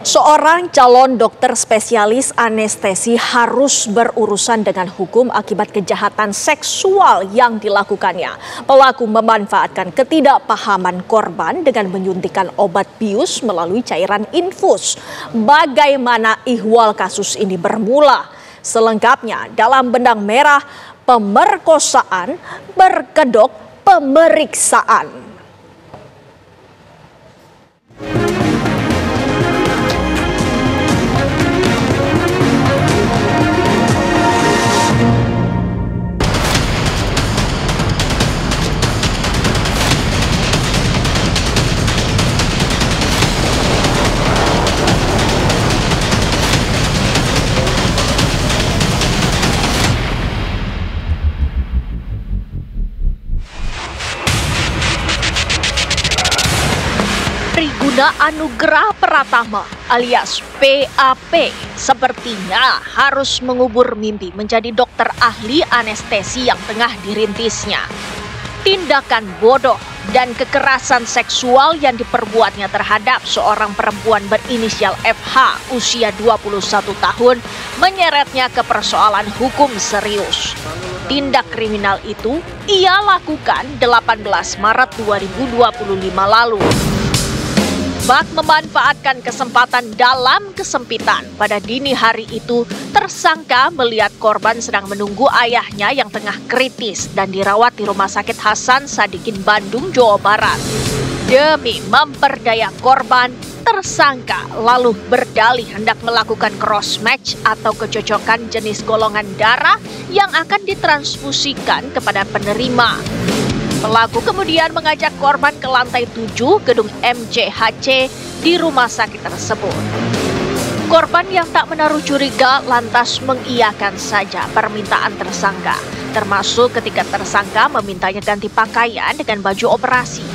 Seorang calon dokter spesialis anestesi harus berurusan dengan hukum akibat kejahatan seksual yang dilakukannya. Pelaku memanfaatkan ketidakpahaman korban dengan menyuntikkan obat bius melalui cairan infus. Bagaimana ihwal kasus ini bermula? Selengkapnya dalam Benang Merah Pemerkosaan Berkedok Pemeriksaan. Triguna Anugrah Pratama alias PAP sepertinya harus mengubur mimpi menjadi dokter ahli anestesi yang tengah dirintisnya. Tindakan bodoh dan kekerasan seksual yang diperbuatnya terhadap seorang perempuan berinisial FH usia 21 tahun menyeretnya ke persoalan hukum serius. Tindak kriminal itu ia lakukan 18 Maret 2025 lalu. Bak memanfaatkan kesempatan dalam kesempitan. Pada dini hari itu, tersangka melihat korban sedang menunggu ayahnya yang tengah kritis dan dirawat di Rumah Sakit Hasan Sadikin, Bandung, Jawa Barat. Demi memperdaya korban, tersangka lalu berdalih hendak melakukan cross match atau kecocokan jenis golongan darah yang akan ditransfusikan kepada penerima. Pelaku kemudian mengajak korban ke lantai 7 gedung MJHC di rumah sakit tersebut. Korban yang tak menaruh curiga lantas mengiyakan saja permintaan tersangka, termasuk ketika tersangka memintanya ganti pakaian dengan baju operasi.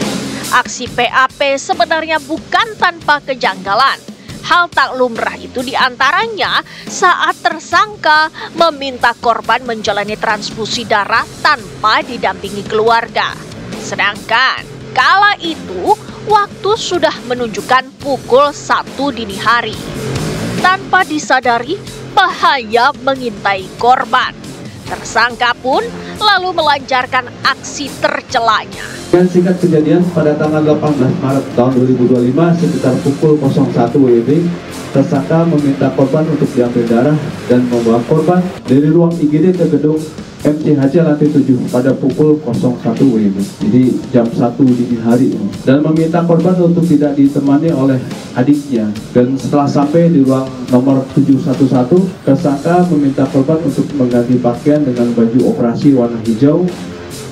Aksi PAP sebenarnya bukan tanpa kejanggalan. Hal tak lumrah itu diantaranya saat tersangka meminta korban menjalani transfusi darah tanpa didampingi keluarga. Sedangkan kala itu waktu sudah menunjukkan pukul 1 dini hari. Tanpa disadari bahaya mengintai korban. Tersangka pun lalu melancarkan aksi tercelanya. Dan singkat kejadian pada tanggal 18 Maret tahun 2025 sekitar pukul 01 WIB, tersangka meminta korban untuk diambil darah dan membawa korban dari ruang IGD ke gedung MCHC lantai 7 pada pukul 01 WIB. Jadi jam 1 dini hari. Dan meminta korban untuk tidak ditemani oleh adiknya. Dan setelah sampai di ruang nomor 711, tersangka meminta korban untuk mengganti pakaian dengan baju operasi warna hijau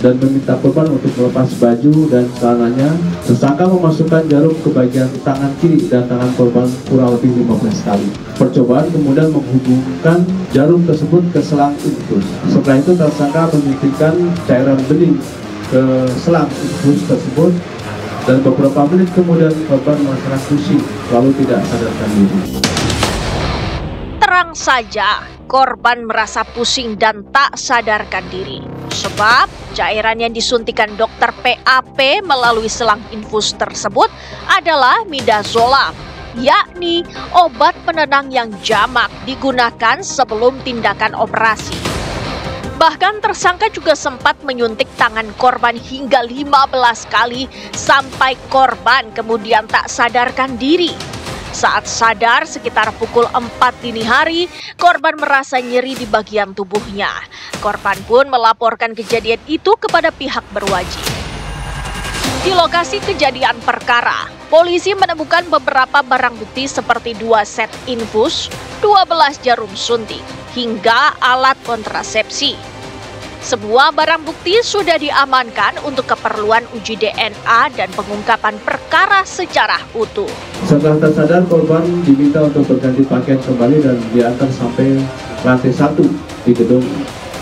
dan meminta korban untuk melepas baju dan celananya. Tersangka memasukkan jarum ke bagian tangan kiri dan tangan korban kurang lebih 15 kali. Percobaan kemudian menghubungkan jarum tersebut ke selang infus. Setelah itu tersangka menyuntikkan cairan bening ke selang infus tersebut dan beberapa menit kemudian korban merasakan pusing lalu tidak sadarkan diri. Terang saja korban merasa pusing dan tak sadarkan diri. Sebab cairan yang disuntikan dokter PAP melalui selang infus tersebut adalah midazolam, yakni obat penenang yang jamak digunakan sebelum tindakan operasi. Bahkan tersangka juga sempat menyuntik tangan korban hingga 15 kali sampai korban kemudian tak sadarkan diri. Saat sadar sekitar pukul 4 dini hari, korban merasa nyeri di bagian tubuhnya. Korban pun melaporkan kejadian itu kepada pihak berwajib. Di lokasi kejadian perkara, polisi menemukan beberapa barang bukti seperti 2 set infus, 12 jarum suntik, hingga alat kontrasepsi. Semua barang bukti sudah diamankan untuk keperluan uji DNA dan pengungkapan perkara secara utuh. Setelah tersadar, korban diminta untuk berganti pakaian kembali dan diantar sampai lantai 1 di gedung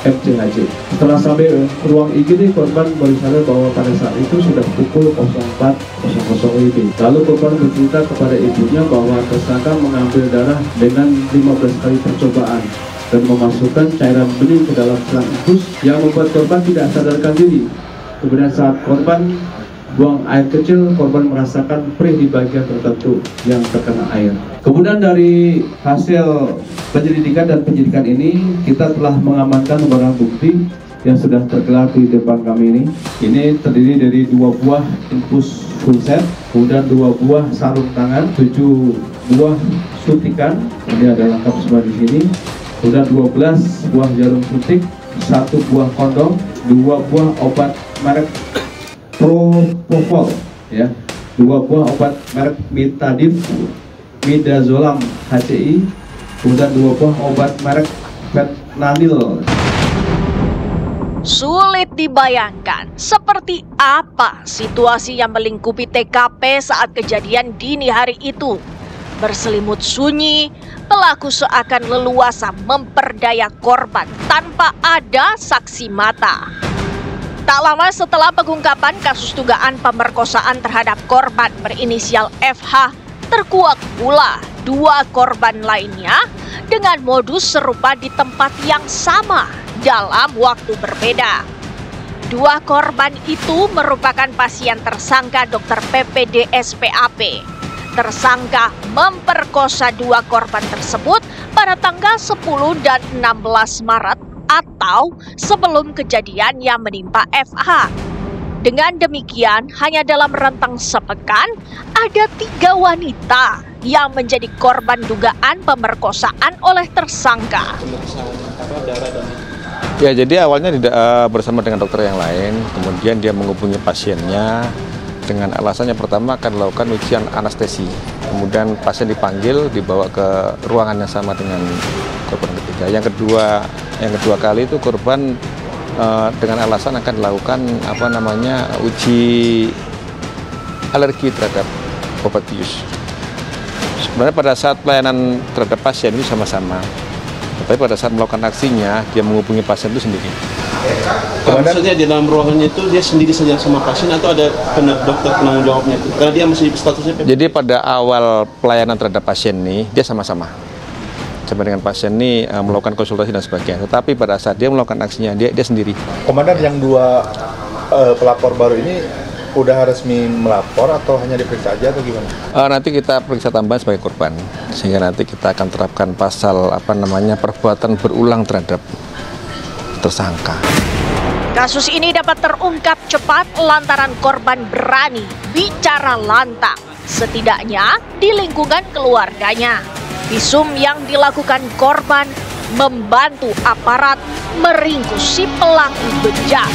MCHC. Setelah sampai ruang IGD, korban baru sadar bahwa pada saat itu sudah pukul 04.00 WIB. Lalu korban bercerita kepada ibunya bahwa tersangka mengambil darah dengan 15 kali percobaan dan memasukkan cairan bening ke dalam selang infus yang membuat korban tidak sadarkan diri. Kemudian saat korban buang air kecil, korban merasakan perih di bagian tertentu yang terkena air. Kemudian dari hasil penyelidikan dan penyidikan ini, kita telah mengamankan barang bukti yang sudah tergelar di depan kami ini. Ini terdiri dari 2 buah infus full set, kemudian 2 buah sarung tangan, 7 buah suntikan, ini ada lengkap semua di sini. Kemudian 12 buah jarum suntik, 1 buah kondom, 2 buah obat merek Propofol, ya, 2 buah obat merek Mitadif, Midazolam HCI, kemudian 2 buah obat merek Fentanyl. Sulit dibayangkan seperti apa situasi yang melingkupi TKP saat kejadian dini hari itu. Berselimut sunyi, pelaku seakan leluasa memperdaya korban tanpa ada saksi mata. Tak lama setelah pengungkapan kasus dugaan pemerkosaan terhadap korban berinisial FH, terkuak pula 2 korban lainnya dengan modus serupa di tempat yang sama dalam waktu berbeda. 2 korban itu merupakan pasien tersangka Dr. PPD SPAP. Tersangka memperkosa 2 korban tersebut pada tanggal 10 dan 16 Maret atau sebelum kejadian yang menimpa FH. Dengan demikian, hanya dalam rentang sepekan, ada 3 wanita yang menjadi korban dugaan pemerkosaan oleh tersangka. Ya, jadi awalnya bersama dengan dokter yang lain, kemudian dia menghubungi pasiennya dengan alasannya pertama akan melakukan ujian anestesi. Kemudian pasien dipanggil, dibawa ke ruangan yang sama dengan korban ketiga. Yang kedua kali itu korban dengan alasan akan dilakukan uji alergi terhadap obat bius. Sebenarnya pada saat pelayanan terhadap pasien ini sama-sama, tapi pada saat melakukan aksinya dia menghubungi pasien itu sendiri. Maksudnya di dalam ruangannya itu dia sendiri saja sama pasien atau ada dokter penanggung jawabnya itu? Karena dia masih statusnya. Jadi pada awal pelayanan terhadap pasien ini dia sama-sama dengan pasien ini melakukan konsultasi dan sebagainya. Tetapi pada saat dia melakukan aksinya dia sendiri. Komandan, yang 2 pelapor baru ini udah resmi melapor atau hanya diperiksa aja atau gimana? Nanti kita periksa tambahan sebagai korban, sehingga nanti kita akan terapkan pasal perbuatan berulang terhadap tersangka. Kasus ini dapat terungkap cepat lantaran korban berani bicara lantang, setidaknya di lingkungan keluarganya. Visum yang dilakukan korban membantu aparat meringkus si pelaku bejat.